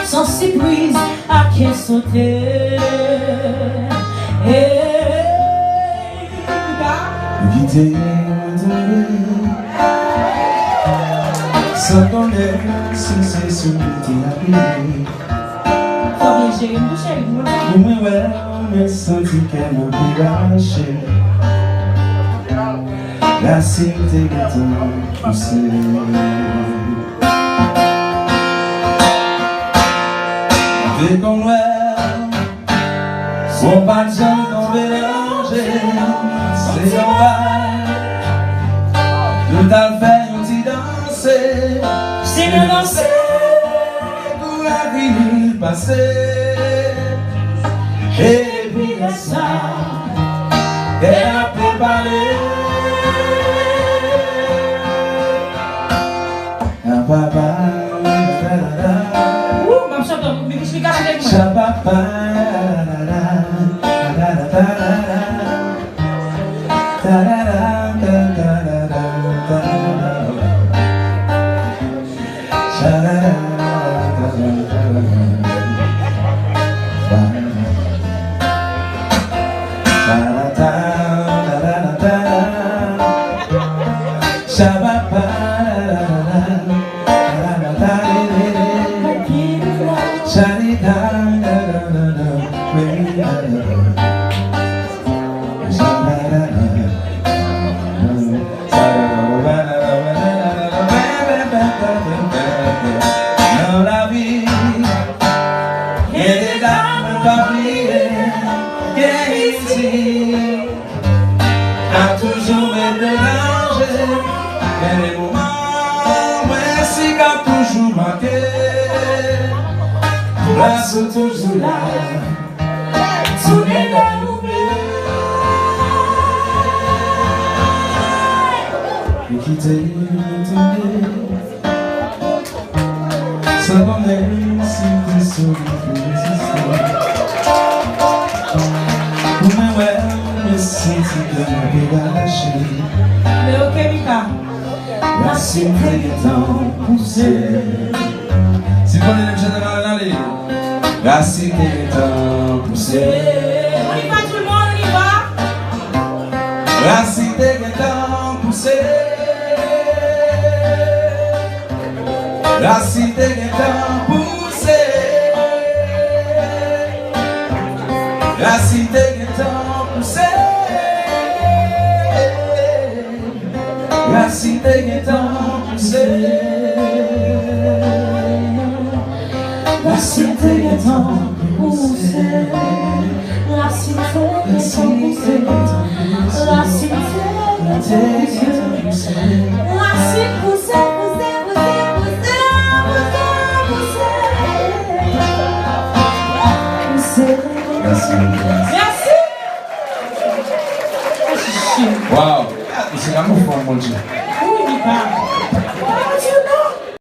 sans surprise à qui sauter. Quitter sans connaître si c'est ce qui t'est arrivé. Faut bien gérer mon chéri. Oui, ouais, mais senti qu'elle m'a dégagé. La cité est poussée. Dès qu'on voit, son pas de gens qu'on mélanger, c'est en bas, de ta fait on t'y danser, c'est le danser pour la vie passée. Et puis la ça, elle a préparé. Papa, mam chante, mais je suis gardé avec moi. Shabapa, dans la vie, il y a des dames pas oubliées, qui ici a toujours mélangé, mais les moments, ouais, c'est qu'a toujours manqué, là sont toujours là, tous les deux oubliés, et qui t'aiment. Ça va même si t'es sauvé pour résister. Mais ouais, mais si tu peux me lâcher. Mais ok, Mika. La cité est en poussée. Si vous voulez le général, allez. La cité est en poussée. On y va tout le monde, on y va. La cité est en poussée. La cité est en poussée. La cité est en poussée. La cité est en poussée. La cité est en poussée. La cité est en poussée. La cité est en poussée. La cité Merci. Wow, c'est l'amour pour mon Dieu. Oui, Mika.